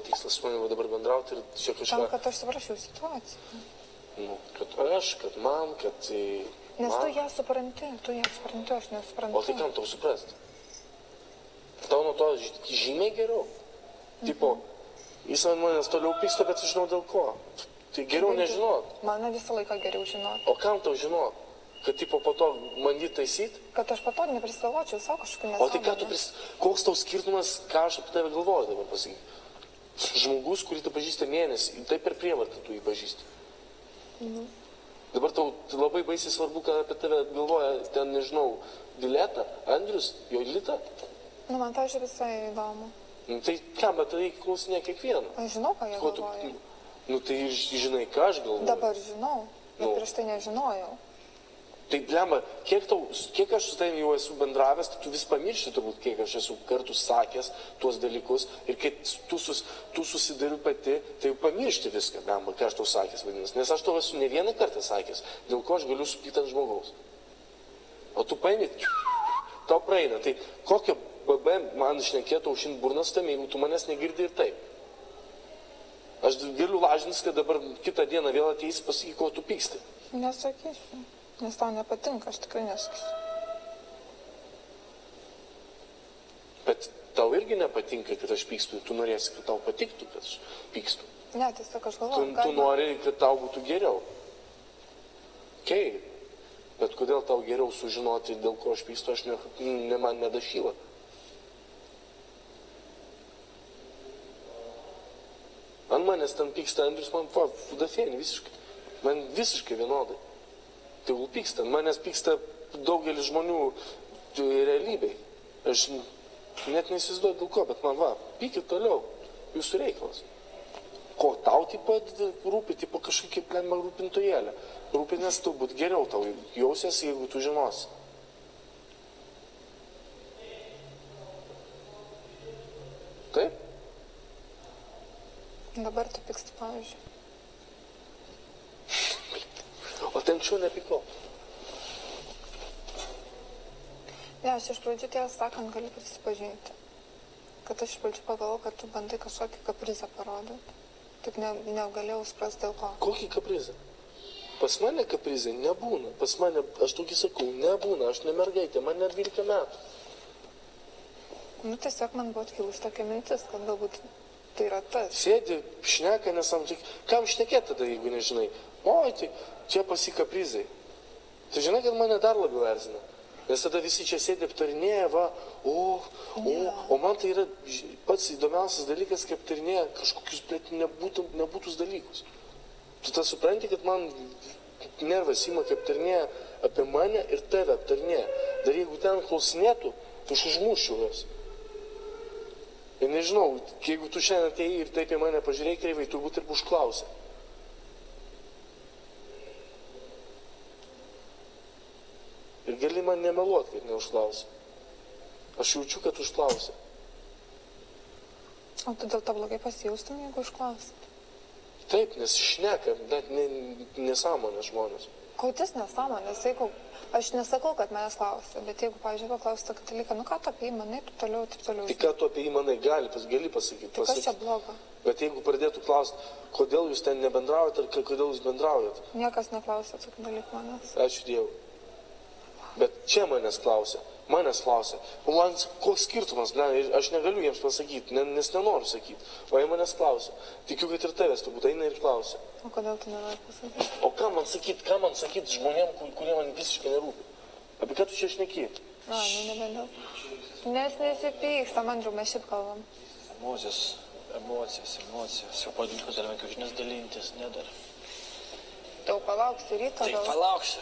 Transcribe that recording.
tikslas su manimi dabar bendrauti ir čia kažką... Tam, kad aš suprasčiau situaciją. Nu, kad aš, kad man, kad... Nes man... tu ją supranti, aš nesuprantu. O tai kam tau suprasti? Tau nuo to žymiai geriau. Tipo, jis ant manęs toliau pyksta, bet aš žinau dėl ko. Tai geriau nežinot. Man visą laiką geriau žinot. O kam tau žinot? Kad tipo po to bandyt taisyt? Kad aš po to neprisigalvočiau, savo kažkokiu nesąmonę. O tai ką tu koks tau skirtumas, ką aš apie tave galvoju dabar pasakyti? Žmogus, kurį tu pažįsti mėnesį, tai per prievartą tu jį pažįsti. Dabar tau labai baisiai svarbu, ką apie tave galvoja, ten nežinau, Dileta, Andrius, Jolita. Nu, man tai visai įdomu. Nu, tai ką, bet tai reikia klausinėti kiekvieną. Aš žinau, ką jie galvoja. Nu, tai žinai, ką aš galvoju. Dabar žinau, bet prieš tai nežinojau. Tai, blemba, kiek aš su tavim jau esu bendravęs, tai tu vis pamiršti turbūt, kiek aš esu kartu sakęs tuos dalykus ir kai tu susidari pati, tai jau pamiršti viską, blemba, ką aš tau sakęs vadinasi. Nes aš tau esu ne vieną kartą sakęs, dėl ko aš galiu supykti ant žmogaus. O tu paimi, tau praeina. Tai kokią BB man šnekėtų aušint burnas tam, jeigu tu manęs negirdi ir taip. Aš galiu lažintis, kad dabar kitą dieną vėl ateisi pasakyk, ko tu pyksti. Nesakysiu, nes tau nepatinka, aš tikrai nesakysiu. Bet tau irgi nepatinka, kad aš pykstu, tu norėsi, kad tau patiktų, kad aš pykstu. Ne, tiesiog aš galvoju, tu nori, kad tau būtų geriau. Okei, bet kodėl tau geriau sužinoti, dėl ko aš pykstu, man nedašyla. Ant manęs ten pyksta Andrius, man fudafėnį visiškai. Man visiškai vienodai. Tegul pyksta. Manęs pyksta daugelis žmonių realybėj. Aš net neįsivaizduoju dėl ko, bet man pykit toliau. Jūsų reikalas. Ko tau taip pat rūpi, tipo kažkokia plemba rūpintojėlė. Rūpinės turbūt geriau tau jausies, jeigu tu žinosi. Taip? Dabar tu pyksti, pavyzdžiui. O ten anksčiau nepykau. Ne, aš iš pradžių tiesą sakant galiu prisipažinti, kad aš iš pradžių pagalvojau, kad tu bandai kažkokį kaprizą parodyti. Tik negalėjau suprasti dėl ko. Kokį kaprizą? Pas mane kaprizai nebūna. Pas mane, aš tokį sakau, nebūna. Aš ne mergaitė, man net 12 metų. Nu, tiesiog man buvo atkilus tokia mintis, kad galbūt tai yra tas. Sėdi, šneka, kam šnekėti tada, jeigu nežinai? Oi, tai čia pasi kaprizai. Tai žinai, kad mane dar labiau erzina. Nes tada visi čia sėdi aptarinėja, o man tai yra pats įdomiausias dalykas, kaip aptarinėja kažkokius nebūtus dalykus. Tu tą supranti, kad man nervas ima, kaip aptarinėja apie mane ir tave aptarinėja. Dar jeigu ten klausinėtų, tai aš užmuščiau jas. Ir nežinau, jeigu tu šiandien atėjai ir taip į mane pažiūrėjai kreivai, turbūt ir užklausė. Ir gali man nemeluot, kad neužklausė. Aš jaučiu, kad užklausė. O tu dėl to blogai pasijaustum, jeigu užklausė? Taip, nes šneka, net nesąmonės žmonės. Kautis nesąmonės, jeigu... Aš nesakau, kad manęs klausia, bet jeigu, pavyzdžiui, paklausia tokį dalyką, nu ką tu apie jį manai, taip toliau. Tai ką tu apie jį manai, gali pasakyti. Tai kas čia blogo? Bet jeigu pradėtų klausti, kodėl jūs ten nebendraujat, ar kodėl jūs bendraujat? Niekas neklausia tokį dalyką manęs. Ačiū Dievui. Bet čia manęs klausia. Man koks skirtumas, aš negaliu jiems pasakyti, nes nenoriu sakyti. O jie manęs klausia. Tikiu, kad ir tavęs turbūt eina ir klausia. O kodėl tu nenori pasakyti? O ką man sakyti žmonėm, kurie man visiškai nerūpi? Apie ką tu čia šneki? Nu nebendau. Nes nesipyksta, Andriau, mes šiaip kalbam. Emocijos. Jau padėkos dar kiaušinius dalintis, nedar. Tau palauksi ryto? Tai palauksiu.